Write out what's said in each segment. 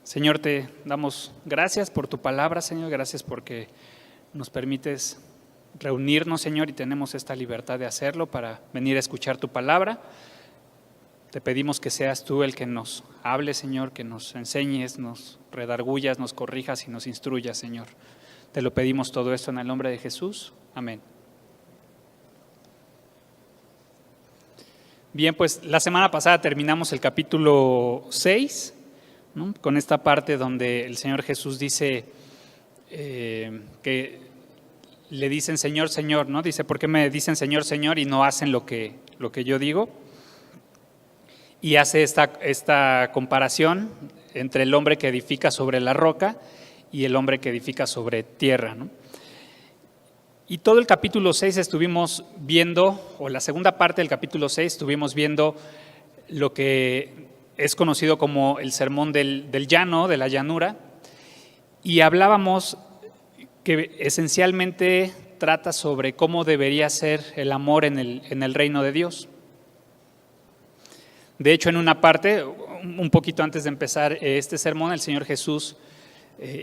Señor, te damos gracias por tu palabra, Señor, gracias porque nos permites reunirnos, Señor, y tenemos esta libertad de hacerlo para venir a escuchar tu palabra. Te pedimos que seas tú el que nos hable, Señor, que nos enseñes, nos redargullas, nos corrijas y nos instruyas, Señor. Te lo pedimos todo esto en el nombre de Jesús. Amén. Bien, pues la semana pasada terminamos el capítulo 6, ¿no? Con esta parte donde el Señor Jesús dice que le dicen Señor, Señor, ¿no? Dice, ¿por qué me dicen Señor, Señor y no hacen lo que yo digo? Y hace esta comparación entre el hombre que edifica sobre la roca y el hombre que edifica sobre tierra, ¿no? Y todo el capítulo 6 estuvimos viendo, o la segunda parte del capítulo 6 estuvimos viendo lo que es conocido como el sermón del llano, de la llanura, y hablábamos que esencialmente trata sobre cómo debería ser el amor en el reino de Dios. De hecho, en una parte, un poquito antes de empezar este sermón, el Señor Jesús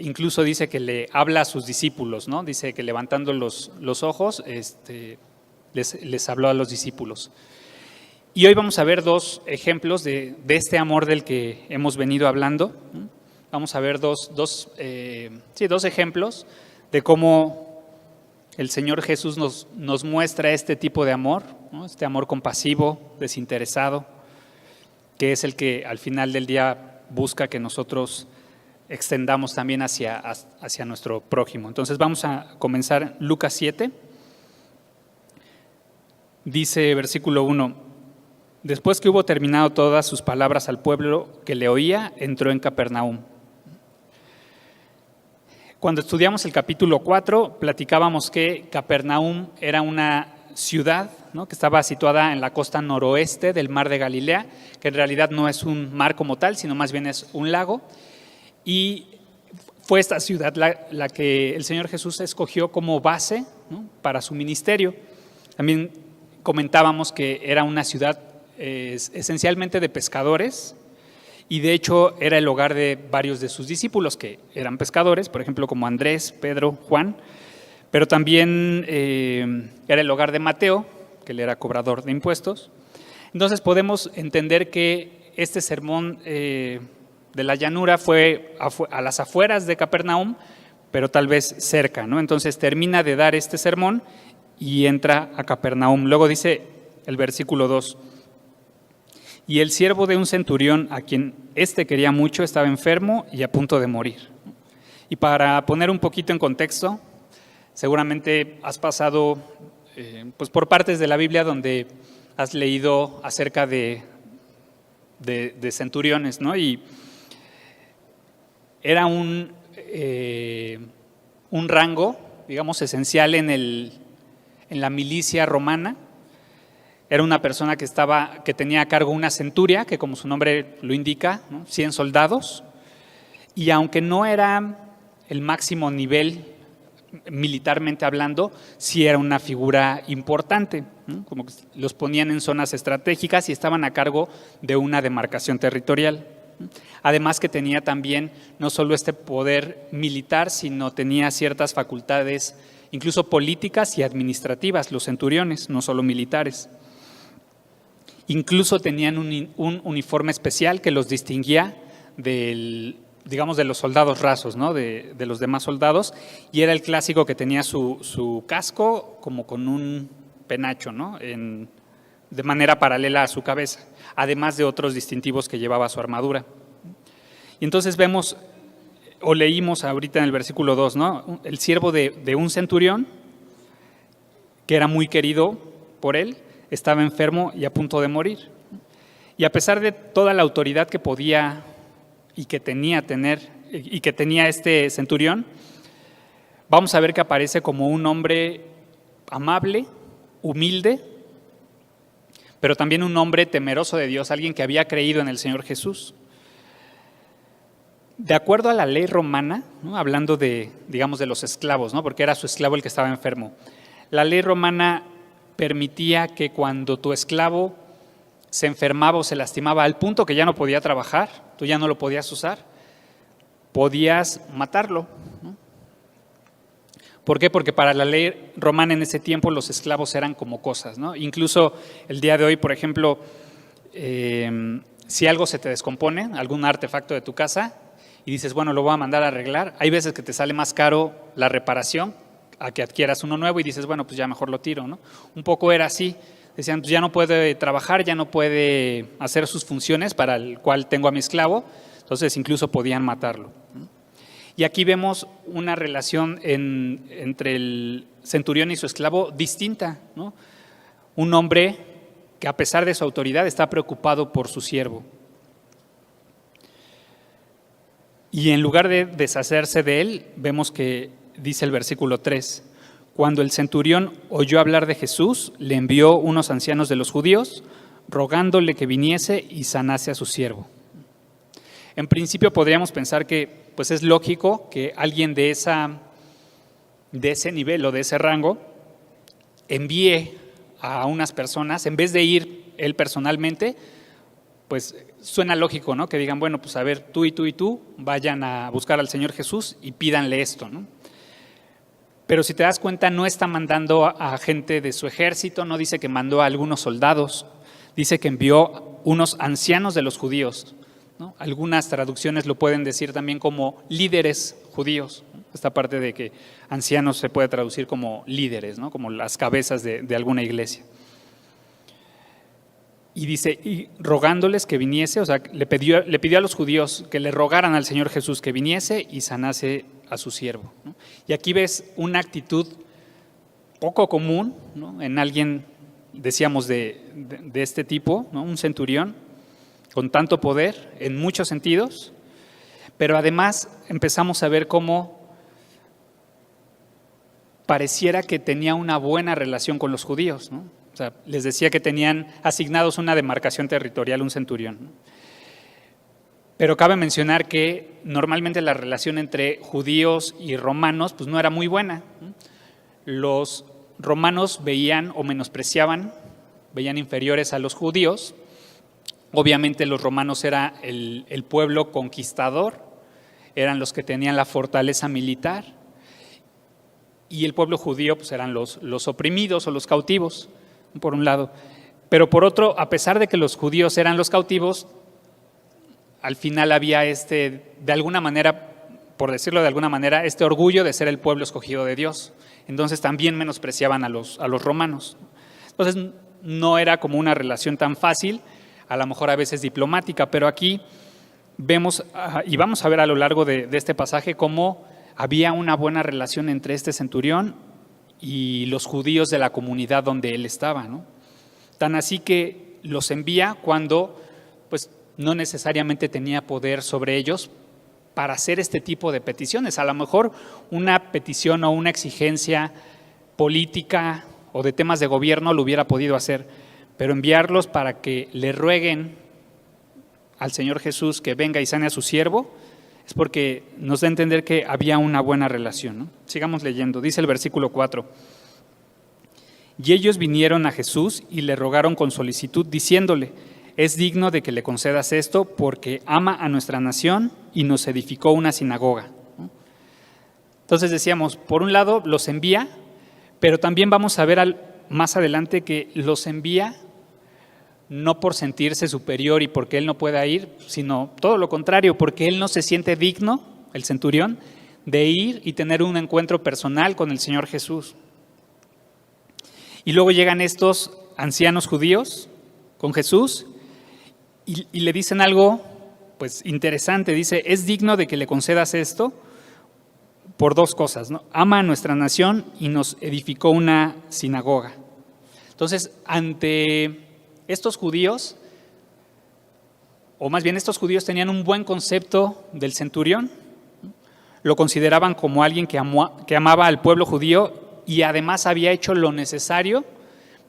incluso dice que le habla a sus discípulos, ¿no? Dice que levantando los ojos les habló a los discípulos. Y hoy vamos a ver dos ejemplos de este amor del que hemos venido hablando. Vamos a ver dos ejemplos de cómo el Señor Jesús nos muestra este tipo de amor, ¿no? Este amor compasivo, desinteresado, que es el que al final del día busca que nosotros extendamos también hacia nuestro prójimo. Entonces vamos a comenzar Lucas 7. Dice versículo 1: después que hubo terminado todas sus palabras al pueblo que le oía, entró en Capernaum. Cuando estudiamos el capítulo 4, platicábamos que Capernaum era una ciudad, ¿no? Que estaba situada en la costa noroeste del mar de Galilea, que en realidad no es un mar como tal, sino más bien es un lago. Y fue esta ciudad la que el Señor Jesús escogió como base, ¿no? Para su ministerio. También comentábamos que era una ciudad esencialmente de pescadores, y de hecho era el hogar de varios de sus discípulos que eran pescadores, por ejemplo como Andrés, Pedro, Juan, pero también era el hogar de Mateo, que él era cobrador de impuestos. Entonces podemos entender que este sermón de la llanura fue a las afueras de Capernaum, pero tal vez cerca, ¿no? Entonces termina de dar este sermón y entra a Capernaum. Luego dice el versículo 2: y el siervo de un centurión, a quien quería mucho, estaba enfermo y a punto de morir. Y para poner un poquito en contexto, seguramente has pasado pues por partes de la Biblia donde has leído acerca de centuriones, ¿no? Y era un rango, digamos, esencial en la milicia romana. Era una persona que tenía a cargo una centuria, que como su nombre lo indica, ¿no? 100 soldados, y aunque no era el máximo nivel militarmente hablando, sí era una figura importante, ¿no? Como que los ponían en zonas estratégicas y estaban a cargo de una demarcación territorial. Además que tenía también no solo este poder militar, sino tenía ciertas facultades incluso políticas y administrativas, los centuriones, no solo militares. Incluso tenían un uniforme especial que los distinguía de los soldados rasos, ¿no? de los demás soldados, y era el clásico que tenía su casco como con un penacho, ¿no? De manera paralela a su cabeza, además de otros distintivos que llevaba su armadura. Y entonces vemos, o leímos ahorita en el versículo 2, ¿no? El siervo de un centurión, que era muy querido por él, estaba enfermo y a punto de morir. Y a pesar de toda la autoridad que podía y que tenía este centurión, vamos a ver que aparece como un hombre amable, humilde, pero también un hombre temeroso de Dios, alguien que había creído en el Señor Jesús. De acuerdo a la ley romana, ¿no? Hablando de los esclavos, ¿no? Porque era su esclavo el que estaba enfermo, la ley romana permitía que cuando tu esclavo se enfermaba o se lastimaba al punto que ya no podía trabajar, tú ya no lo podías usar, podías matarlo, ¿no? ¿Por qué? Porque para la ley romana en ese tiempo los esclavos eran como cosas, ¿no? Incluso el día de hoy, por ejemplo, si algo se te descompone, algún artefacto de tu casa, y dices, bueno, lo voy a mandar a arreglar, hay veces que te sale más caro la reparación a que adquieras uno nuevo y dices, bueno, pues ya mejor lo tiro, ¿no? Un poco era así, decían, pues ya no puede trabajar, ya no puede hacer sus funciones para el cual tengo a mi esclavo, entonces incluso podían matarlo. Y aquí vemos una relación entre el centurión y su esclavo distinta, ¿no? Un hombre que a pesar de su autoridad está preocupado por su siervo. Y en lugar de deshacerse de él, vemos que dice el versículo 3, cuando el centurión oyó hablar de Jesús, le envió unos ancianos de los judíos, rogándole que viniese y sanase a su siervo. En principio podríamos pensar que pues es lógico que alguien de ese nivel o de ese rango envíe a unas personas, en vez de ir él personalmente, pues suena lógico, ¿no? Que digan, bueno, pues a ver, tú y tú y tú vayan a buscar al Señor Jesús y pídanle esto, ¿no? Pero si te das cuenta, no está mandando a gente de su ejército, no dice que mandó a algunos soldados, dice que envió unos ancianos de los judíos, ¿no? Algunas traducciones lo pueden decir también como líderes judíos, ¿no? Esta parte de que ancianos se puede traducir como líderes, ¿no? Como las cabezas de alguna iglesia. Y dice, y rogándoles que viniese, o sea, le pidió a los judíos que le rogaran al Señor Jesús que viniese y sanase a su siervo, ¿no? Y aquí ves una actitud poco común, ¿no? En alguien, decíamos, de este tipo, ¿no? Un centurión con tanto poder en muchos sentidos, pero además empezamos a ver cómo pareciera que tenía una buena relación con los judíos, ¿no? O sea, les decía que tenían asignados una demarcación territorial, un centurión, ¿no? Pero cabe mencionar que normalmente la relación entre judíos y romanos pues no era muy buena, ¿no? Los romanos veían o menospreciaban, veían inferiores a los judíos. Obviamente los romanos era el pueblo conquistador, eran los que tenían la fortaleza militar, y el pueblo judío pues eran los oprimidos o los cautivos, por un lado. Pero por otro, a pesar de que los judíos eran los cautivos, al final había de alguna manera, por decirlo de alguna manera, este orgullo de ser el pueblo escogido de Dios. Entonces también menospreciaban a los romanos. Entonces no era como una relación tan fácil, a lo mejor a veces diplomática, pero aquí vemos, y vamos a ver a lo largo de este pasaje, cómo había una buena relación entre este centurión y los judíos de la comunidad donde él estaba, ¿no? Tan así que los envía cuando pues no necesariamente tenía poder sobre ellos para hacer este tipo de peticiones. A lo mejor una petición o una exigencia política o de temas de gobierno lo hubiera podido hacer, pero enviarlos para que le rueguen al Señor Jesús que venga y sane a su siervo es porque nos da a entender que había una buena relación, ¿no? Sigamos leyendo, dice el versículo 4. Y ellos vinieron a Jesús y le rogaron con solicitud, diciéndole, es digno de que le concedas esto porque ama a nuestra nación y nos edificó una sinagoga. Entonces decíamos, por un lado los envía, pero también vamos a ver más adelante que los envía no por sentirse superior y porque él no pueda ir, sino todo lo contrario, porque él no se siente digno, el centurión, de ir y tener un encuentro personal con el Señor Jesús. Y luego llegan estos ancianos judíos con Jesús y le dicen algo pues interesante, dice, es digno de que le concedas esto por dos cosas, ¿no? Ama a nuestra nación y nos edificó una sinagoga. Entonces, ante estos judíos, o más bien estos judíos tenían un buen concepto del centurión, lo consideraban como alguien que amaba al pueblo judío y además había hecho lo necesario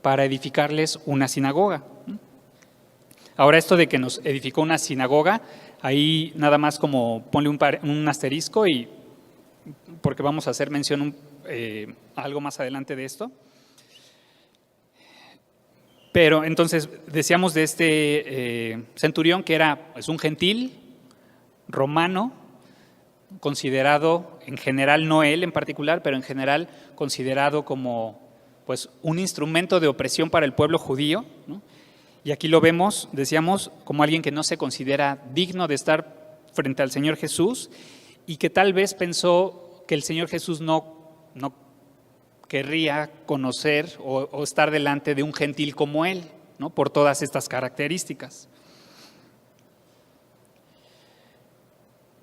para edificarles una sinagoga. Ahora esto de que nos edificó una sinagoga, ahí nada más como ponle un asterisco y porque vamos a hacer mención algo más adelante de esto. Pero entonces decíamos de este centurión que era pues, un gentil romano, considerado en general, no él en particular, pero en general considerado como pues, un instrumento de opresión para el pueblo judío, ¿no? Y aquí lo vemos, decíamos, como alguien que no se considera digno de estar frente al Señor Jesús y que tal vez pensó que el Señor Jesús no querría conocer o estar delante de un gentil como él, ¿no? Por todas estas características.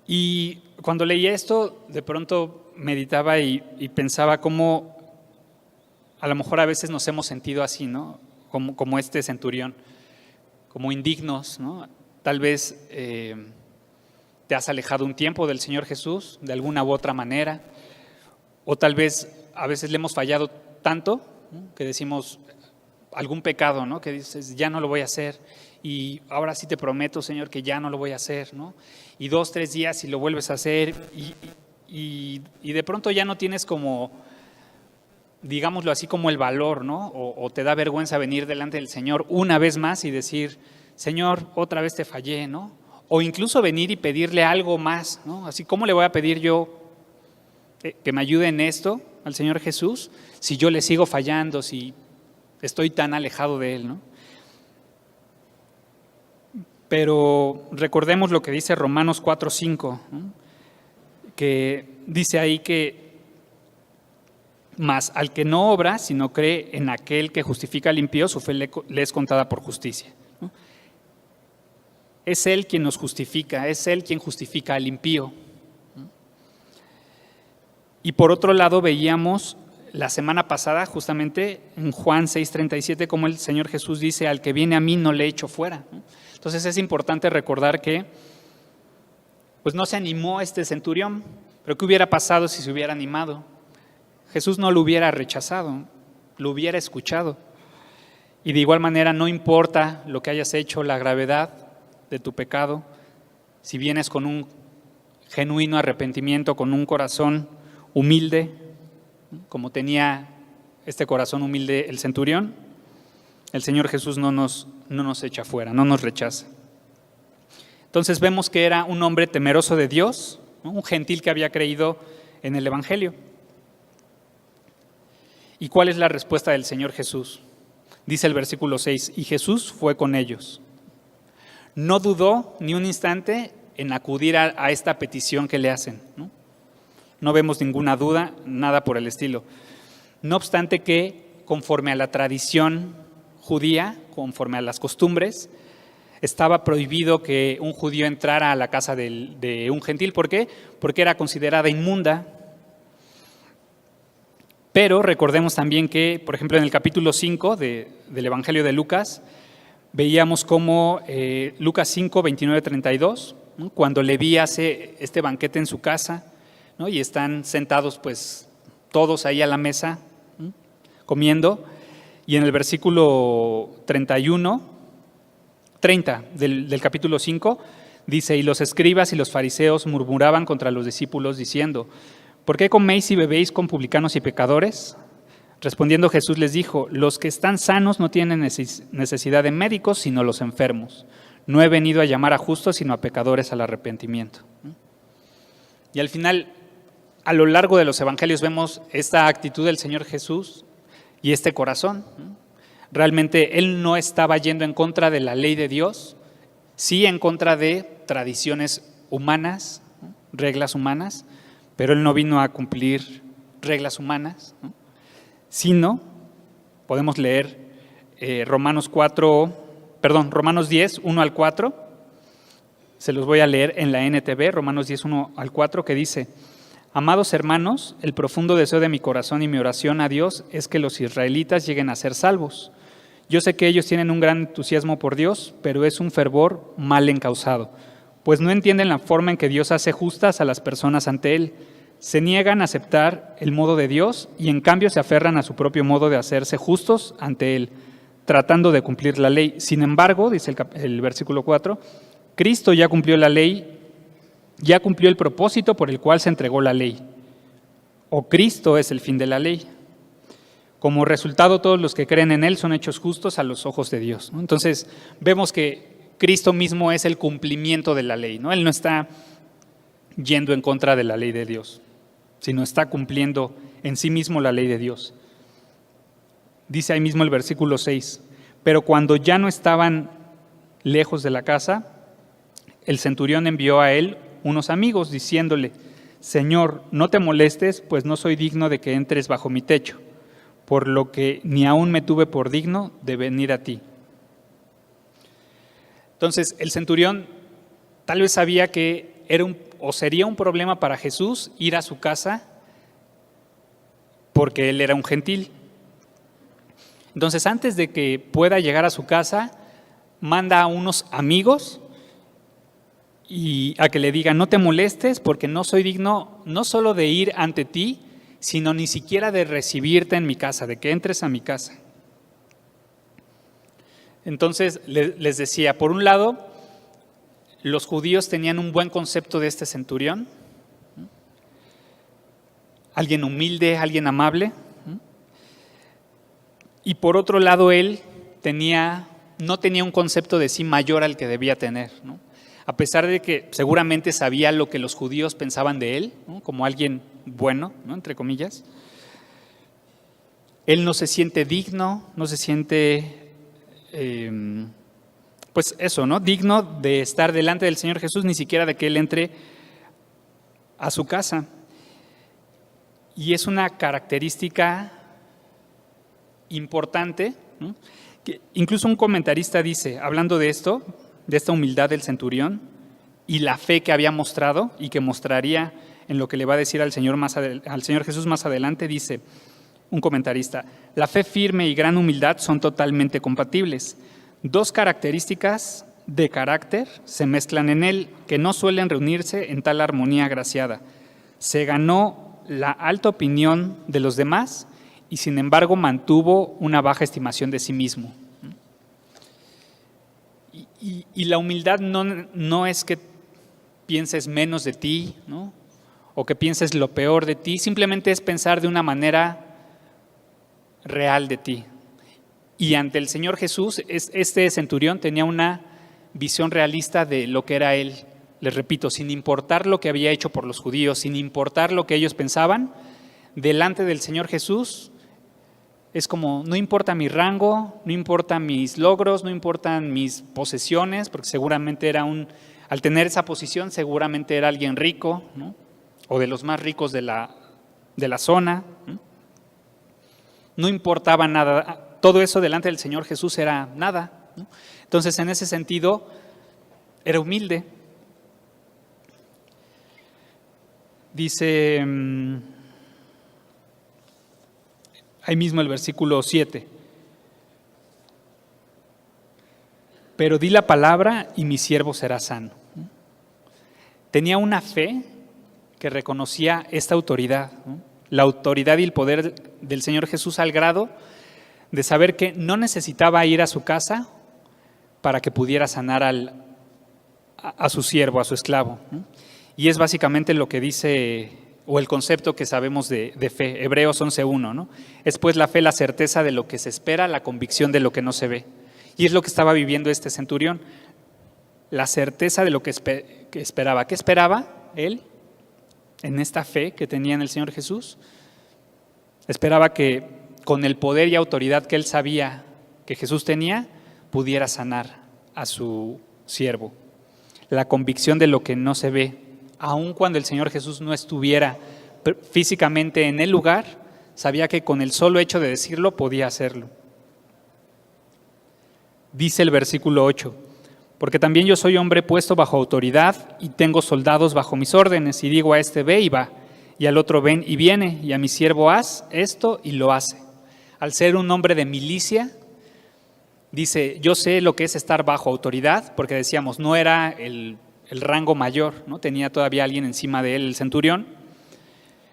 Y cuando leía esto, de pronto meditaba y pensaba cómo a lo mejor a veces nos hemos sentido así, ¿no? Como este centurión, como indignos, ¿no? Tal vez te has alejado un tiempo del Señor Jesús de alguna u otra manera, o tal vez a veces le hemos fallado tanto, ¿no? Que decimos algún pecado, ¿no? Que dices, ya no lo voy a hacer, y ahora sí te prometo, Señor, que ya no lo voy a hacer, ¿no? Y 2, 3 días y lo vuelves a hacer, y de pronto ya no tienes como, digámoslo así, como el valor, ¿no? O te da vergüenza venir delante del Señor una vez más y decir, Señor, otra vez te fallé, ¿no? O incluso venir y pedirle algo más, ¿no? Así, ¿cómo le voy a pedir yo que me ayude en esto al Señor Jesús si yo le sigo fallando, si estoy tan alejado de Él, ¿no? Pero recordemos lo que dice Romanos 4:5, ¿no? Que dice ahí que mas al que no obra, sino cree en aquel que justifica al impío, su fe le es contada por justicia, ¿no? Es Él quien nos justifica, es Él quien justifica al impío. Y por otro lado veíamos la semana pasada justamente en Juan 6:37 como el Señor Jesús dice, al que viene a mí no le echo fuera, ¿no? Entonces es importante recordar que pues no se animó este centurión, pero ¿qué hubiera pasado si se hubiera animado? Jesús no lo hubiera rechazado, lo hubiera escuchado. Y de igual manera no importa lo que hayas hecho, la gravedad de tu pecado, si vienes con un genuino arrepentimiento, con un corazón humilde, como tenía este corazón humilde el centurión, el Señor Jesús no nos echa fuera, no nos rechaza. Entonces vemos que era un hombre temeroso de Dios, ¿no? Un gentil que había creído en el Evangelio. ¿Y cuál es la respuesta del Señor Jesús? Dice el versículo 6, y Jesús fue con ellos. No dudó ni un instante en acudir a esta petición que le hacen, ¿no? No vemos ninguna duda, nada por el estilo. No obstante que, conforme a la tradición judía, conforme a las costumbres, estaba prohibido que un judío entrara a la casa de un gentil. ¿Por qué? Porque era considerada inmunda. Pero recordemos también que, por ejemplo, en el capítulo 5 del Evangelio de Lucas, veíamos cómo Lucas 5, 29, 32, ¿no? Cuando Leví hace este banquete en su casa, ¿no? Y están sentados pues todos ahí a la mesa, ¿no? Comiendo, y en el versículo 30 del capítulo 5, dice, y los escribas y los fariseos murmuraban contra los discípulos diciendo, ¿por qué coméis y bebéis con publicanos y pecadores? Respondiendo Jesús les dijo, los que están sanos no tienen necesidad de médicos, sino los enfermos. No he venido a llamar a justos, sino a pecadores al arrepentimiento. Y al final, a lo largo de los evangelios vemos esta actitud del Señor Jesús y este corazón. Realmente Él no estaba yendo en contra de la ley de Dios, sí en contra de tradiciones humanas, reglas humanas, pero Él no vino a cumplir reglas humanas, ¿no? Sino, podemos leer Romanos 10, 1 al 4, se los voy a leer en la NTV, Romanos 10, 1 al 4, que dice, amados hermanos, el profundo deseo de mi corazón y mi oración a Dios es que los israelitas lleguen a ser salvos. Yo sé que ellos tienen un gran entusiasmo por Dios, pero es un fervor mal encausado, pues no entienden la forma en que Dios hace justas a las personas ante Él. Se niegan a aceptar el modo de Dios y en cambio se aferran a su propio modo de hacerse justos ante Él, tratando de cumplir la ley. Sin embargo, dice el versículo 4, Cristo ya cumplió la ley, ya cumplió el propósito por el cual se entregó la ley. O Cristo es el fin de la ley. Como resultado, todos los que creen en Él son hechos justos a los ojos de Dios, ¿no? Entonces, vemos que Cristo mismo es el cumplimiento de la ley, ¿no? Él no está yendo en contra de la ley de Dios, sino está cumpliendo en sí mismo la ley de Dios. Dice ahí mismo el versículo 6, pero cuando ya no estaban lejos de la casa, el centurión envió a él unos amigos diciéndole: Señor, no te molestes, pues no soy digno de que entres bajo mi techo, por lo que ni aún me tuve por digno de venir a ti. Entonces, el centurión tal vez sabía que sería un problema para Jesús ir a su casa porque él era un gentil. Entonces, antes de que pueda llegar a su casa, manda a unos amigos y a que le digan: no te molestes porque no soy digno no solo de ir ante ti, sino ni siquiera de recibirte en mi casa, de que entres a mi casa. Entonces les decía, por un lado, los judíos tenían un buen concepto de este centurión, alguien humilde, alguien amable, y por otro lado él no tenía un concepto de sí mayor al que debía tener, ¿no? A pesar de que seguramente sabía lo que los judíos pensaban de él, ¿no? Como alguien bueno, ¿no? Entre comillas, él no se siente digno, no se siente, pues eso, ¿no? Digno de estar delante del Señor Jesús, ni siquiera de que él entre a su casa. Y es una característica importante, ¿no? Que incluso un comentarista dice, hablando de esto, de esta humildad del centurión y la fe que había mostrado y que mostraría en lo que le va a decir al Señor Jesús más adelante, dice un comentarista: la fe firme y gran humildad son totalmente compatibles. Dos características de carácter se mezclan en él, que no suelen reunirse en tal armonía agraciada. Se ganó la alta opinión de los demás y sin embargo mantuvo una baja estimación de sí mismo. Y la humildad no es que pienses menos de ti, ¿no? O que pienses lo peor de ti, simplemente es pensar de una manera real de ti. Y ante el Señor Jesús, este centurión tenía una visión realista de lo que era él. Les repito, sin importar lo que había hecho por los judíos, sin importar lo que ellos pensaban, delante del Señor Jesús es como: no importa mi rango, no importa mis logros, no importan mis posesiones, porque seguramente al tener esa posición, seguramente era alguien rico, ¿no? O de los más ricos de la zona, ¿no? No importaba nada, todo eso delante del Señor Jesús era nada, ¿no? Entonces, en ese sentido, era humilde. Dice ahí mismo el versículo 7: pero di la palabra y mi siervo será sano. Tenía una fe que reconocía esta autoridad, ¿no? La autoridad y el poder del Señor Jesús, al grado de saber que no necesitaba ir a su casa para que pudiera sanar a su siervo, a su esclavo, ¿no? Y es básicamente lo que dice, o el concepto que sabemos de fe, Hebreos 11:1, ¿no? Es pues la fe la certeza de lo que se espera, la convicción de lo que no se ve. Y es lo que estaba viviendo este centurión, la certeza de lo que esperaba. ¿Qué esperaba él en esta fe que tenía en el Señor Jesús? Esperaba que con el poder y autoridad que él sabía que Jesús tenía, pudiera sanar a su siervo. La convicción de lo que no se ve, aun cuando el Señor Jesús no estuviera físicamente en el lugar, sabía que con el solo hecho de decirlo podía hacerlo. Dice el versículo 8: porque también yo soy hombre puesto bajo autoridad y tengo soldados bajo mis órdenes, y digo a este: ve y va, y al otro: ven y viene, y a mi siervo: haz esto, y lo hace. Al ser un hombre de milicia, dice: yo sé lo que es estar bajo autoridad, porque decíamos, no era el rango mayor, ¿no? Tenía todavía alguien encima de él, el centurión.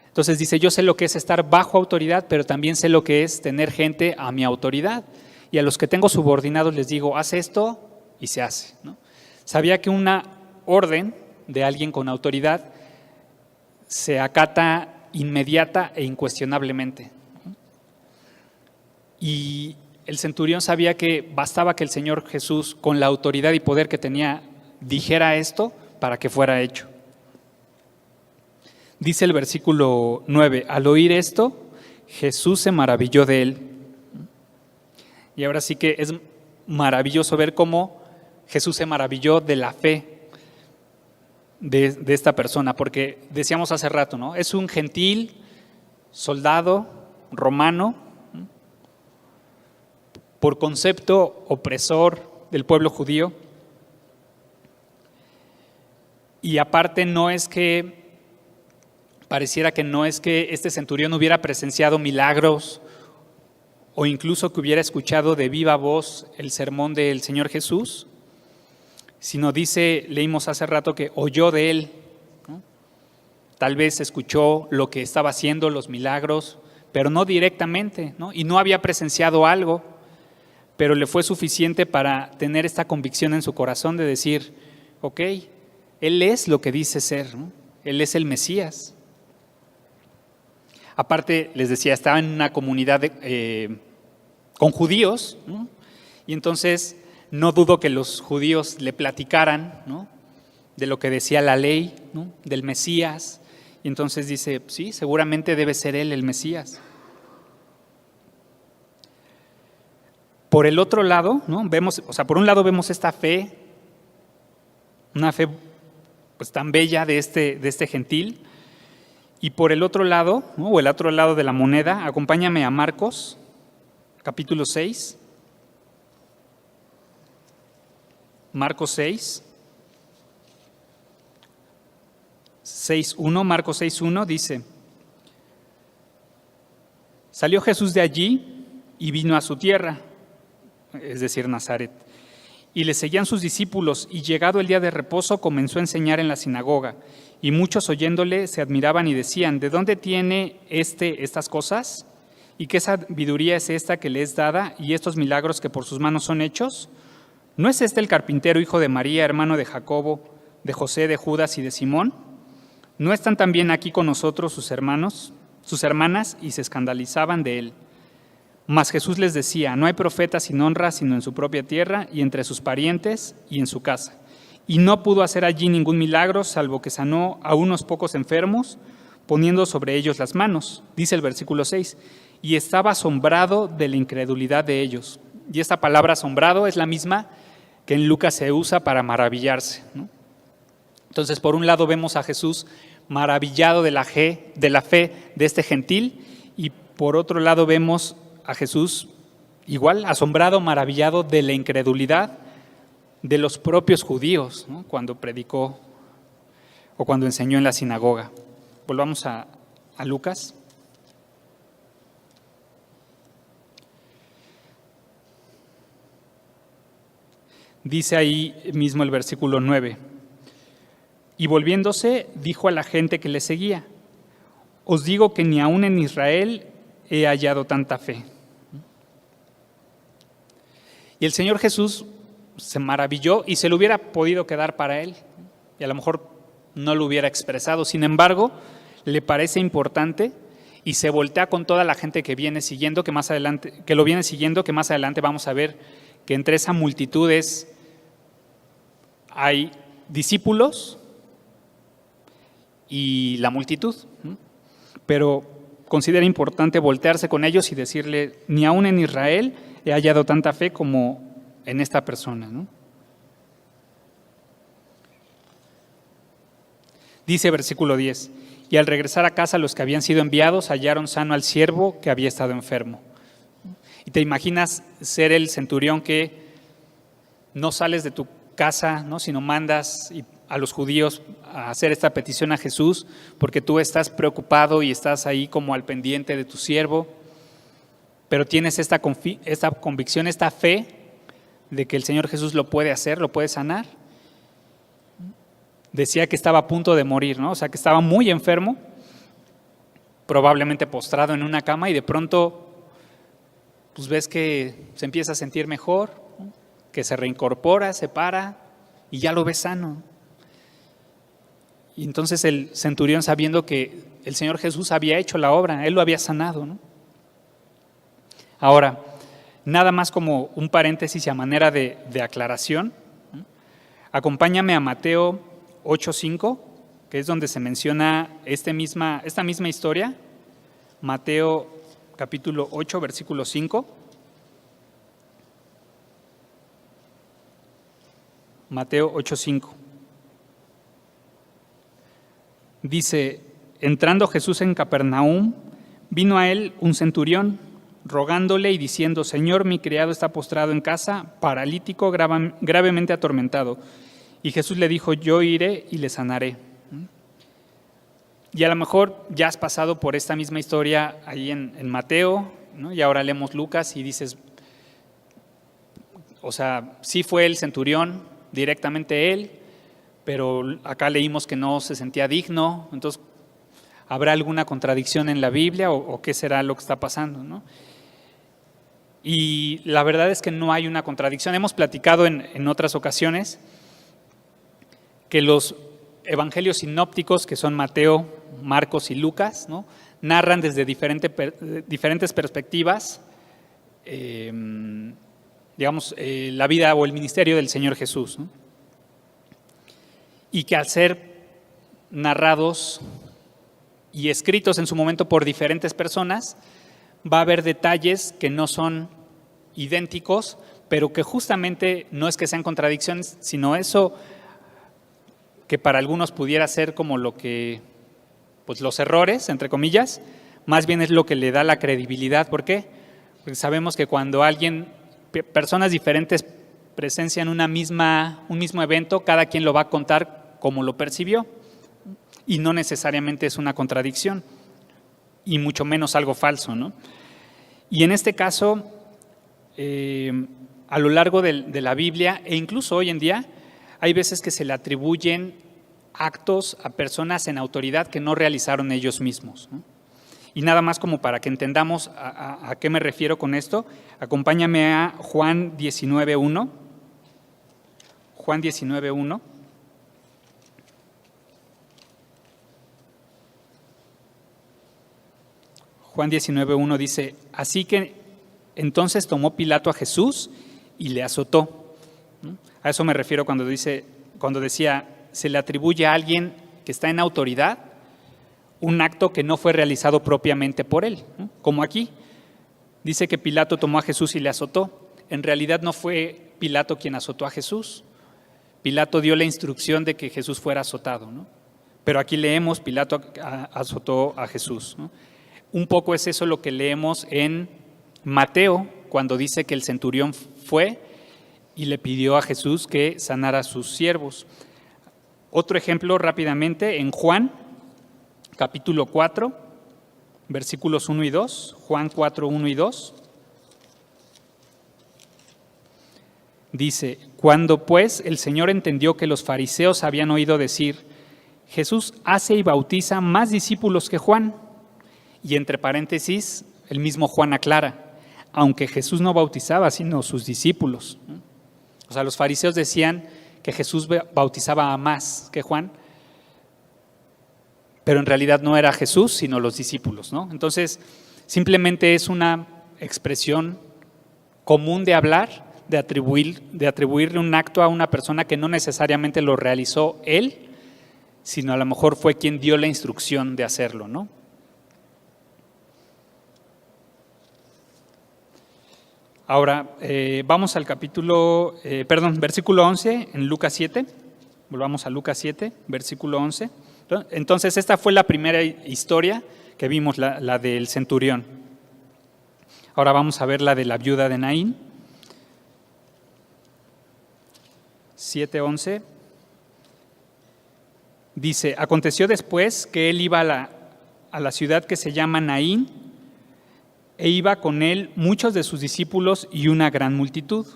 Entonces dice: yo sé lo que es estar bajo autoridad, pero también sé lo que es tener gente a mi autoridad. Y a los que tengo subordinados les digo: haz esto, y se hace, ¿no? Sabía que una orden de alguien con autoridad se acata inmediata e incuestionablemente. Y el centurión sabía que bastaba que el Señor Jesús, con la autoridad y poder que tenía, dijera esto para que fuera hecho. Dice el versículo 9, al oír esto, Jesús se maravilló de él. Y ahora sí que es maravilloso ver cómo Jesús se maravilló de la fe de esta persona, porque decíamos hace rato, ¿no? Es un gentil soldado romano, por concepto opresor del pueblo judío. Y aparte pareciera que no es que este centurión hubiera presenciado milagros o incluso que hubiera escuchado de viva voz el sermón del Señor Jesús, sino leímos hace rato que oyó de él, ¿no? Tal vez escuchó lo que estaba haciendo, los milagros, pero no directamente, ¿no? Y no había presenciado algo, pero le fue suficiente para tener esta convicción en su corazón de decir, ok, Él es lo que dice ser, ¿no? Él es el Mesías. Aparte, les decía, estaba en una comunidad con judíos, ¿no? Y entonces no dudo que los judíos le platicaran, ¿no?, de lo que decía la ley, ¿no?, del Mesías. Y entonces dice, sí, seguramente debe ser él el Mesías. Por el otro lado, ¿no?, por un lado vemos esta fe, una fe pues tan bella de este gentil, y por el otro lado, ¿no?, o el otro lado de la moneda, acompáñame a Marcos, capítulo 6. Marcos 6, 6:1, Marcos 6:1 dice, salió Jesús de allí y vino a su tierra, es decir, Nazaret, y le seguían sus discípulos, y llegado el día de reposo comenzó a enseñar en la sinagoga, y muchos oyéndole se admiraban y decían, ¿de dónde tiene estas cosas? ¿Y qué sabiduría es esta que le es dada, y estos milagros que por sus manos son hechos? ¿No es este el carpintero, hijo de María, hermano de Jacobo, de José, de Judas y de Simón? ¿No están también aquí con nosotros sus hermanas? Y se escandalizaban de él. Mas Jesús les decía, no hay profeta sin honra, sino en su propia tierra y entre sus parientes y en su casa. Y no pudo hacer allí ningún milagro, salvo que sanó a unos pocos enfermos, poniendo sobre ellos las manos. Dice el versículo 6, y estaba asombrado de la incredulidad de ellos. Y esta palabra asombrado es la misma que en Lucas se usa para maravillarse, ¿no? Entonces, por un lado vemos a Jesús maravillado de la fe de este gentil, y por otro lado vemos a Jesús igual asombrado, maravillado de la incredulidad de los propios judíos, ¿no?, cuando predicó o cuando enseñó en la sinagoga. Volvamos a Lucas. Dice ahí mismo el versículo 9, y volviéndose dijo a la gente que le seguía, os digo que ni aún en Israel he hallado tanta fe. Y el Señor Jesús se maravilló y se lo hubiera podido quedar para él, y a lo mejor no lo hubiera expresado. Sin embargo, le parece importante y se voltea con toda la gente que viene siguiendo, que más adelante vamos a ver que entre esa multitud hay discípulos y la multitud, ¿no? Pero considera importante voltearse con ellos y decirle, ni aún en Israel he hallado tanta fe como en esta persona, ¿no? Dice versículo 10, y al regresar a casa los que habían sido enviados hallaron sano al siervo que había estado enfermo. Y te imaginas ser el centurión que no sales de tu casa, ¿no?, sino mandas a los judíos a hacer esta petición a Jesús porque tú estás preocupado y estás ahí como al pendiente de tu siervo, pero tienes esta convicción, esta fe de que el Señor Jesús lo puede hacer, lo puede sanar. Decía que estaba a punto de morir, ¿no? O sea, que estaba muy enfermo, probablemente postrado en una cama, y de pronto pues ves que se empieza a sentir mejor, ¿no?, que se reincorpora, se para y ya lo ves sano. Y entonces el centurión, sabiendo que el Señor Jesús había hecho la obra, Él lo había sanado, ¿no? Ahora, nada más como un paréntesis y a manera de aclaración, ¿no?, acompáñame a Mateo 8:5, que es donde se menciona esta misma historia, Mateo capítulo 8, versículo 5. Mateo 8:5. Dice: entrando Jesús en Capernaum, vino a él un centurión, rogándole y diciendo: Señor, mi criado está postrado en casa, paralítico, gravemente atormentado. Y Jesús le dijo: yo iré y le sanaré. Y a lo mejor ya has pasado por esta misma historia ahí en Mateo, ¿no? Y ahora leemos Lucas y dices, o sea, sí fue el centurión, directamente él, pero acá leímos que no se sentía digno. Entonces, ¿habrá alguna contradicción en la Biblia o qué será lo que está pasando, ¿no? Y la verdad es que no hay una contradicción. Hemos platicado en otras ocasiones que los evangelios sinópticos, que son Mateo, Marcos y Lucas, ¿no?, narran desde diferentes perspectivas, la vida o el ministerio del Señor Jesús, ¿no? Y que al ser narrados y escritos en su momento por diferentes personas, va a haber detalles que no son idénticos, pero que justamente no es que sean contradicciones, sino eso que para algunos pudiera ser como lo que, pues los errores, entre comillas, más bien es lo que le da la credibilidad. ¿Por qué? Porque sabemos que cuando personas diferentes presencian un mismo evento, cada quien lo va a contar como lo percibió, y no necesariamente es una contradicción, y mucho menos algo falso, ¿no? Y en este caso, a lo largo de la Biblia, e incluso hoy en día, hay veces que se le atribuyen actos a personas en autoridad que no realizaron ellos mismos, ¿no? Y nada más como para que entendamos a qué me refiero con esto, acompáñame a Juan 19:1. Juan 19:1. Juan 19:1 dice: así que entonces tomó Pilato a Jesús y le azotó. A eso me refiero cuando decía, se le atribuye a alguien que está en autoridad un acto que no fue realizado propiamente por él, ¿no? Como aquí, dice que Pilato tomó a Jesús y le azotó. En realidad no fue Pilato quien azotó a Jesús. Pilato dio la instrucción de que Jesús fuera azotado, ¿no? Pero aquí leemos, Pilato azotó a Jesús, ¿no? Un poco es eso lo que leemos en Mateo, cuando dice que el centurión fue y le pidió a Jesús que sanara a sus siervos. Otro ejemplo rápidamente en Juan, capítulo 4, versículos 1 y 2, Juan 4, 1 y 2. Dice: cuando pues el Señor entendió que los fariseos habían oído decir, Jesús hace y bautiza más discípulos que Juan, y entre paréntesis, el mismo Juan aclara, aunque Jesús no bautizaba, sino sus discípulos. O sea, los fariseos decían que Jesús bautizaba a más que Juan, pero en realidad no era Jesús, sino los discípulos, ¿no? Entonces, simplemente es una expresión común de hablar, de atribuirle un acto a una persona que no necesariamente lo realizó él, sino a lo mejor fue quien dio la instrucción de hacerlo, ¿no? Ahora, vamos al versículo 11 en Lucas 7. Volvamos a Lucas 7, versículo 11. Entonces, esta fue la primera historia que vimos, la del centurión. Ahora vamos a ver la de la viuda de Naín. 7:11. Dice: aconteció después que él iba a la ciudad que se llama Naín, e iba con él muchos de sus discípulos y una gran multitud.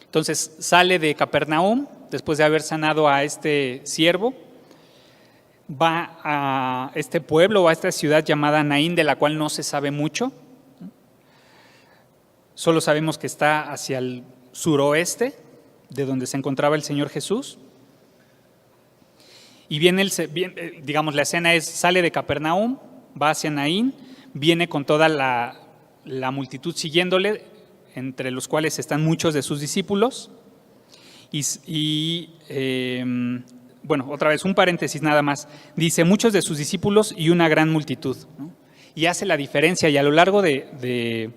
Entonces sale de Capernaum, después de haber sanado a este siervo, va a este pueblo o a esta ciudad llamada Naín, de la cual no se sabe mucho. Solo sabemos que está hacia el suroeste de donde se encontraba el Señor Jesús. Y digamos, la escena es: sale de Capernaum, va hacia Naín, viene con toda la multitud siguiéndole, entre los cuales están muchos de sus discípulos, y bueno, otra vez, un paréntesis nada más. Dice, muchos de sus discípulos y una gran multitud, ¿no? Y hace la diferencia, y a lo largo de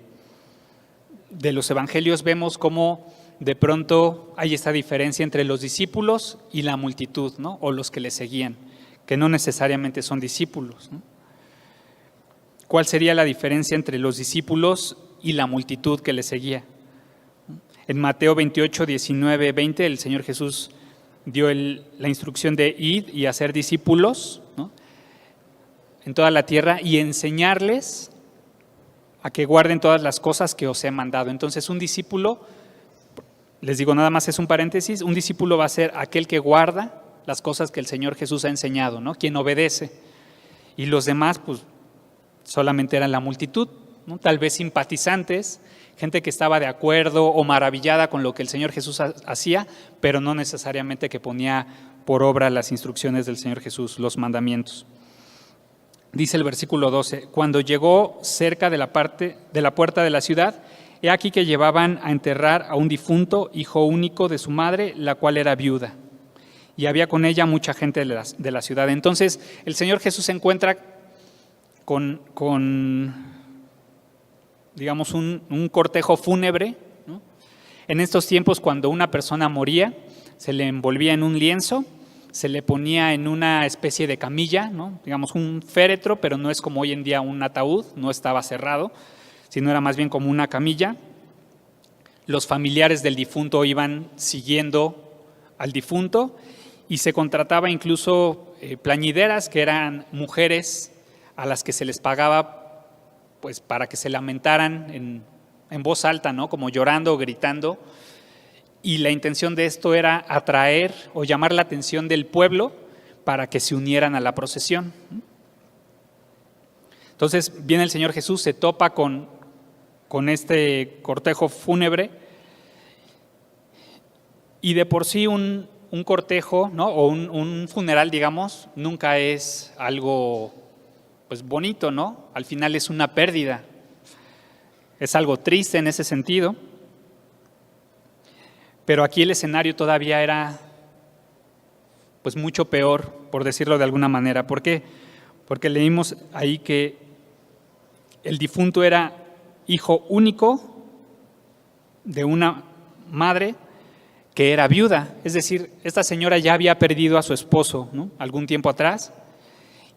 los evangelios vemos cómo de pronto hay esta diferencia entre los discípulos y la multitud, ¿no? O los que le seguían, que no necesariamente son discípulos, ¿no? ¿Cuál sería la diferencia entre los discípulos y la multitud que le seguía? En Mateo 28, 19, 20, el Señor Jesús dio la instrucción de ir y hacer discípulos, ¿no? En toda la tierra y enseñarles a que guarden todas las cosas que os he mandado. Entonces un discípulo, les digo nada más es un paréntesis, un discípulo va a ser aquel que guarda las cosas que el Señor Jesús ha enseñado, ¿no? Quien obedece. Y los demás pues solamente eran la multitud, ¿no? Tal vez simpatizantes, gente que estaba de acuerdo o maravillada con lo que el Señor Jesús hacía, pero no necesariamente que ponía por obra las instrucciones del Señor Jesús, los mandamientos. Dice el versículo 12, cuando llegó cerca de la puerta de la ciudad, he aquí que llevaban a enterrar a un difunto, hijo único de su madre, la cual era viuda. Y había con ella mucha gente de la ciudad. Entonces el Señor Jesús se encuentra con digamos, un cortejo fúnebre, ¿no? En estos tiempos, cuando una persona moría, se le envolvía en un lienzo, se le ponía en una especie de camilla, ¿no? Digamos un féretro, pero no es como hoy en día un ataúd, no estaba cerrado, sino era más bien como una camilla. Los familiares del difunto iban siguiendo al difunto y se contrataba incluso plañideras, que eran mujeres a las que se les pagaba pues para que se lamentaran en voz alta, ¿no? Como llorando o gritando, y la intención de esto era atraer o llamar la atención del pueblo para que se unieran a la procesión. Entonces viene el Señor Jesús, se topa con este cortejo fúnebre, y de por sí un cortejo, ¿no? O un funeral, digamos, nunca es algo pues bonito, ¿no? Al final es una pérdida, es algo triste en ese sentido, pero aquí el escenario todavía era pues mucho peor, por decirlo de alguna manera. ¿Por qué? Porque leímos ahí que el difunto era hijo único de una madre que era viuda, es decir, esta señora ya había perdido a su esposo, ¿no? Algún tiempo atrás,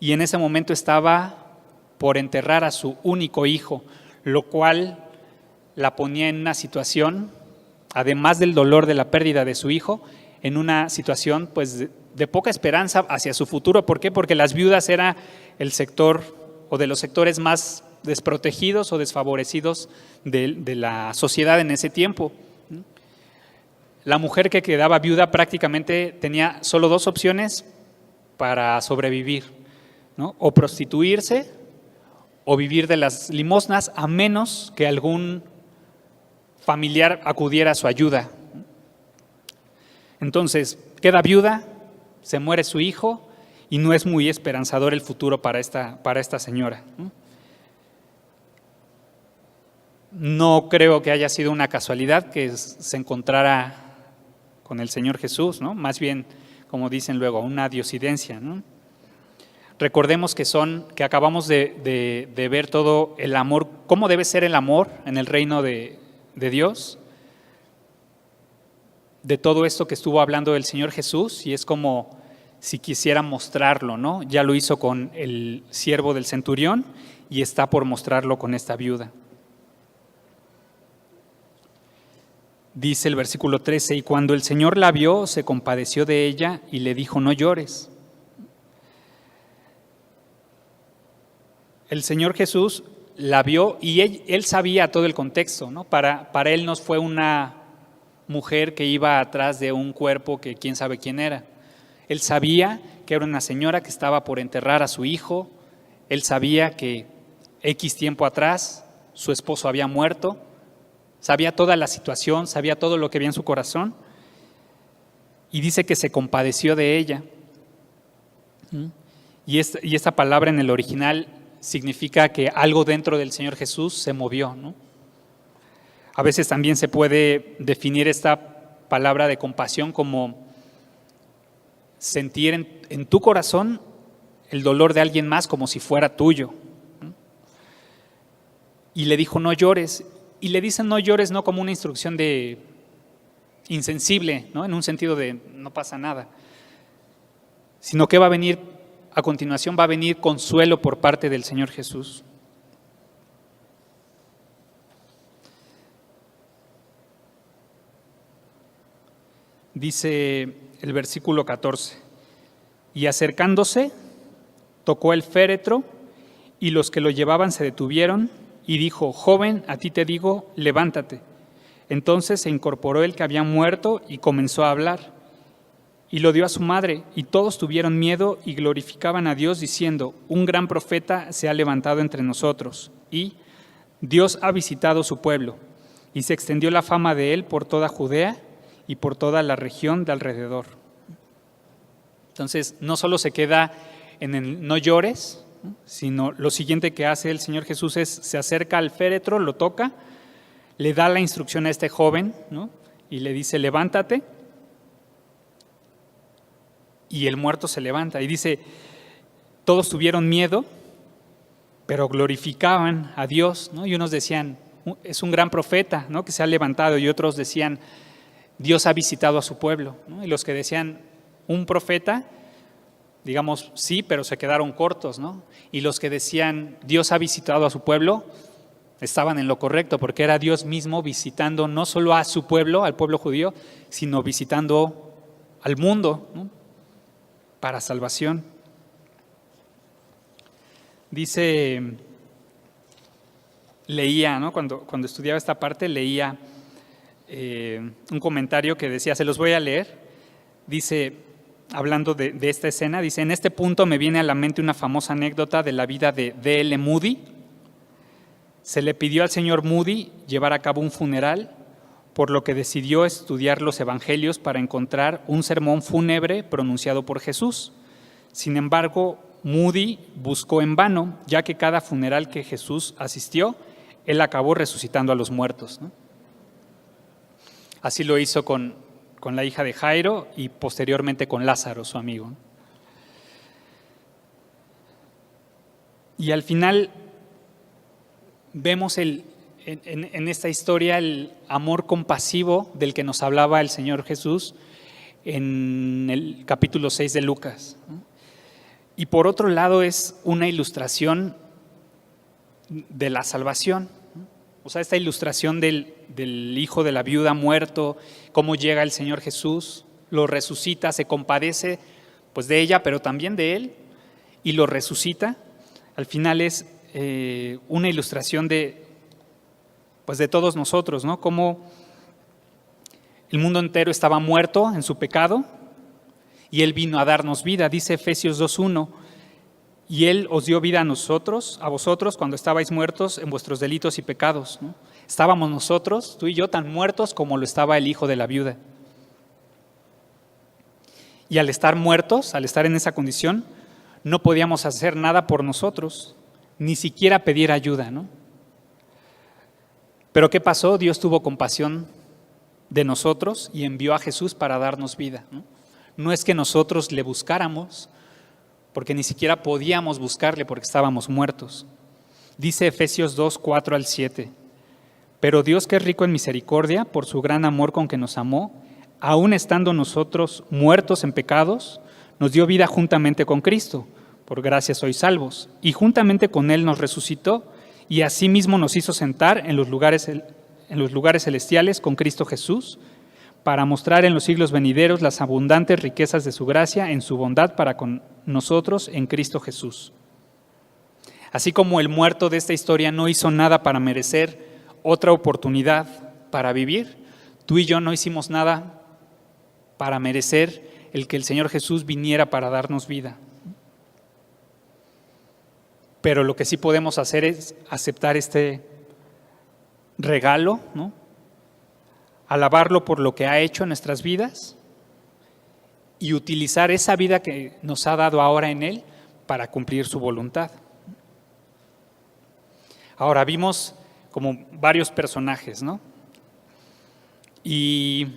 y en ese momento estaba por enterrar a su único hijo, lo cual la ponía en una situación, además del dolor de la pérdida de su hijo, en una situación pues de poca esperanza hacia su futuro. ¿Por qué? Porque las viudas era el sector o de los sectores más desprotegidos o desfavorecidos de la sociedad en ese tiempo. La mujer que quedaba viuda prácticamente tenía solo dos opciones para sobrevivir, ¿no? O prostituirse o vivir de las limosnas, a menos que algún familiar acudiera a su ayuda. Entonces, queda viuda, se muere su hijo y no es muy esperanzador el futuro para esta señora. No creo que haya sido una casualidad que se encontrara con el Señor Jesús, ¿no? Más bien, como dicen luego, una diosidencia, ¿no? Recordemos que acabamos de ver todo el amor, cómo debe ser el amor en el reino de Dios, de todo esto que estuvo hablando el Señor Jesús, y es como si quisiera mostrarlo, ¿no? Ya lo hizo con el siervo del centurión y está por mostrarlo con esta viuda. Dice el versículo 13, y cuando el Señor la vio, se compadeció de ella y le dijo, no llores. El Señor Jesús la vio y él sabía todo el contexto, ¿no? Para él no fue una mujer que iba atrás de un cuerpo que quién sabe quién era. Él sabía que era una señora que estaba por enterrar a su hijo. Él sabía que X tiempo atrás su esposo había muerto. Sabía toda la situación, sabía todo lo que había en su corazón. Y dice que se compadeció de ella. Y esta palabra en el original significa que algo dentro del Señor Jesús se movió, ¿no? A veces también se puede definir esta palabra de compasión como sentir en tu corazón el dolor de alguien más como si fuera tuyo. Y le dijo, no llores. Y le dicen no llores no como una instrucción de insensible, ¿no? En un sentido de no pasa nada, sino que va a venir, a continuación va a venir consuelo por parte del Señor Jesús. Dice el versículo 14, y acercándose, tocó el féretro, y los que lo llevaban se detuvieron, y dijo, joven, a ti te digo, levántate. Entonces se incorporó el que había muerto y comenzó a hablar, y lo dio a su madre, y todos tuvieron miedo y glorificaban a Dios, diciendo, un gran profeta se ha levantado entre nosotros, y Dios ha visitado su pueblo, y se extendió la fama de él por toda Judea y por toda la región de alrededor. Entonces, no solo se queda en el no llores, sino lo siguiente que hace el Señor Jesús es, se acerca al féretro, lo toca, le da la instrucción a este joven, ¿no? Y le dice, levántate, y el muerto se levanta. Y dice, todos tuvieron miedo, pero glorificaban a Dios, ¿no? Y unos decían, es un gran profeta, ¿no? Que se ha levantado, y otros decían, Dios ha visitado a su pueblo, ¿no? Y los que decían, un profeta, digamos, sí, pero se quedaron cortos, ¿no? Y los que decían, Dios ha visitado a su pueblo, estaban en lo correcto, porque era Dios mismo visitando no solo a su pueblo, al pueblo judío, sino visitando al mundo, ¿no? Para salvación. Dice, leía, ¿no? Cuando estudiaba esta parte, leía un comentario que decía, se los voy a leer, dice, hablando de esta escena, dice, en este punto me viene a la mente una famosa anécdota de la vida de D.L. Moody. Se le pidió al señor Moody llevar a cabo un funeral, por lo que decidió estudiar los evangelios para encontrar un sermón fúnebre pronunciado por Jesús. Sin embargo, Moody buscó en vano, ya que cada funeral que Jesús asistió, él acabó resucitando a los muertos, ¿no? Así lo hizo con la hija de Jairo y posteriormente con Lázaro, su amigo. Y al final vemos en esta historia el amor compasivo del que nos hablaba el Señor Jesús en el capítulo 6 de Lucas. Y por otro lado es una ilustración de la salvación. O sea, esta ilustración del hijo de la viuda muerto, cómo llega el Señor Jesús, lo resucita, se compadece pues de ella, pero también de él, y lo resucita. Al final es una ilustración de todos nosotros, ¿no? Cómo el mundo entero estaba muerto en su pecado y Él vino a darnos vida. Dice Efesios 2:1, y Él os dio vida a vosotros, cuando estabais muertos en vuestros delitos y pecados, ¿no? Estábamos nosotros, tú y yo, tan muertos como lo estaba el hijo de la viuda. Y al estar muertos, al estar en esa condición, no podíamos hacer nada por nosotros, ni siquiera pedir ayuda, ¿no? Pero ¿qué pasó? Dios tuvo compasión de nosotros y envió a Jesús para darnos vida, ¿no? No es que nosotros le buscáramos, porque ni siquiera podíamos buscarle porque estábamos muertos. Dice Efesios 2:4-7, pero Dios, que es rico en misericordia, por su gran amor con que nos amó, aun estando nosotros muertos en pecados, nos dio vida juntamente con Cristo. Por gracia sois salvos. Y juntamente con Él nos resucitó y asimismo nos hizo sentar en los lugares celestiales con Cristo Jesús, para mostrar en los siglos venideros las abundantes riquezas de su gracia en su bondad para con nosotros en Cristo Jesús. Así como el muerto de esta historia no hizo nada para merecer otra oportunidad para vivir, tú y yo no hicimos nada para merecer el que el Señor Jesús viniera para darnos vida. Pero lo que sí podemos hacer es aceptar este regalo, ¿no? Alabarlo por lo que ha hecho en nuestras vidas y utilizar esa vida que nos ha dado ahora en Él para cumplir su voluntad. Ahora vimos como varios personajes, ¿no? Y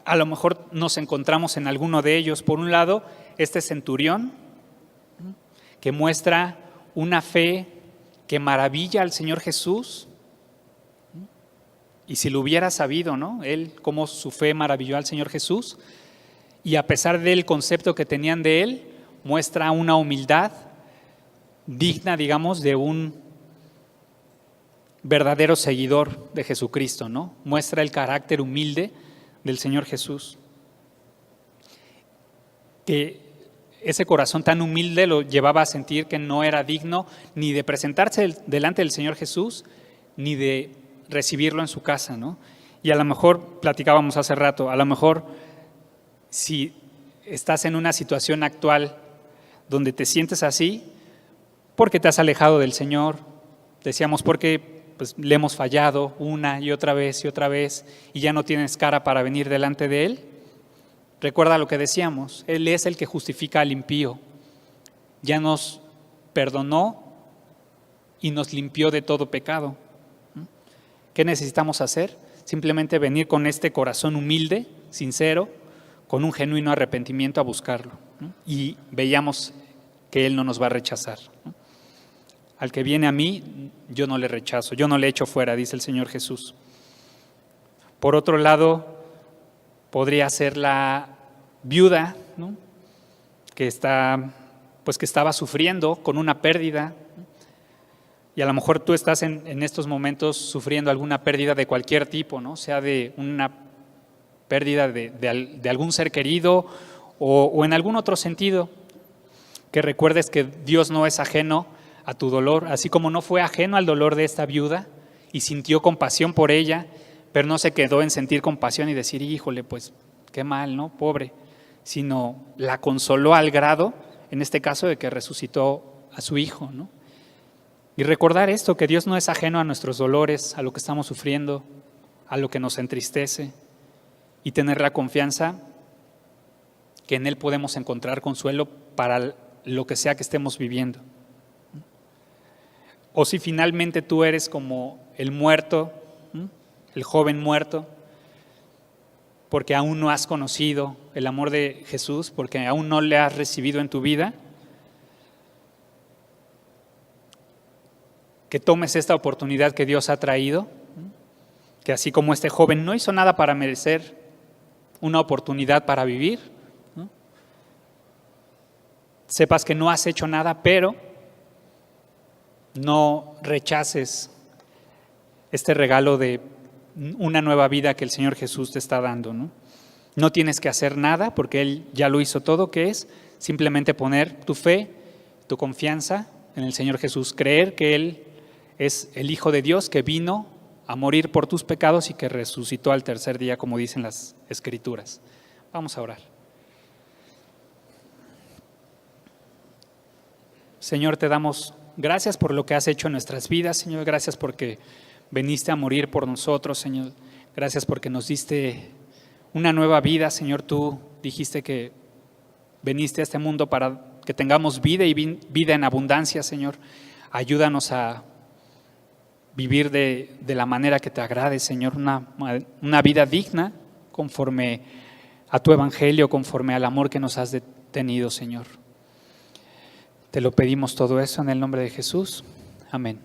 a lo mejor nos encontramos en alguno de ellos. Por un lado, este centurión que muestra una fe que maravilla al Señor Jesús. Y si lo hubiera sabido, ¿no? Él, cómo su fe maravilló al Señor Jesús, y a pesar del concepto que tenían de él, muestra una humildad digna, digamos, de un verdadero seguidor de Jesucristo, ¿no? Muestra el carácter humilde del Señor Jesús. Que ese corazón tan humilde lo llevaba a sentir que no era digno ni de presentarse delante del Señor Jesús, ni de recibirlo en su casa, ¿no? Y a lo mejor, platicábamos hace rato, a lo mejor si estás en una situación actual donde te sientes así, porque te has alejado del Señor, decíamos porque pues, le hemos fallado una y otra vez y ya no tienes cara para venir delante de Él. Recuerda lo que decíamos, Él es el que justifica al impío, ya nos perdonó y nos limpió de todo pecado. ¿Qué necesitamos hacer? Simplemente venir con este corazón humilde, sincero, con un genuino arrepentimiento a buscarlo, ¿no? Y veíamos que Él no nos va a rechazar, ¿no? Al que viene a mí, yo no le rechazo, yo no le echo fuera, dice el Señor Jesús. Por otro lado, podría ser la viuda, ¿no? que estaba sufriendo con una pérdida. Y a lo mejor tú estás en estos momentos sufriendo alguna pérdida de cualquier tipo, ¿no? Sea de una pérdida de algún ser querido o en algún otro sentido. Que recuerdes que Dios no es ajeno a tu dolor, así como no fue ajeno al dolor de esta viuda y sintió compasión por ella, pero no se quedó en sentir compasión y decir, híjole, pues qué mal, ¿no? Pobre, sino la consoló al grado, en este caso, de que resucitó a su hijo, ¿no? Y recordar esto, que Dios no es ajeno a nuestros dolores, a lo que estamos sufriendo, a lo que nos entristece, y tener la confianza que en Él podemos encontrar consuelo para lo que sea que estemos viviendo. O si finalmente tú eres como el muerto, el joven muerto, porque aún no has conocido el amor de Jesús, porque aún no le has recibido en tu vida, que tomes esta oportunidad que Dios ha traído, que así como este joven no hizo nada para merecer una oportunidad para vivir, ¿no? Sepas que no has hecho nada, pero no rechaces este regalo de una nueva vida que el Señor Jesús te está dando, ¿no? No tienes que hacer nada porque Él ya lo hizo todo, que es simplemente poner tu fe, tu confianza en el Señor Jesús, creer que Él es el Hijo de Dios que vino a morir por tus pecados y que resucitó al tercer día, como dicen las Escrituras. Vamos a orar. Señor, te damos gracias por lo que has hecho en nuestras vidas, Señor. Gracias porque veniste a morir por nosotros, Señor. Gracias porque nos diste una nueva vida, Señor. Tú dijiste que veniste a este mundo para que tengamos vida y vida en abundancia, Señor. Ayúdanos a vivir de la manera que te agrade, Señor, una vida digna conforme a tu evangelio, conforme al amor que nos has tenido, Señor. Te lo pedimos todo eso en el nombre de Jesús. Amén.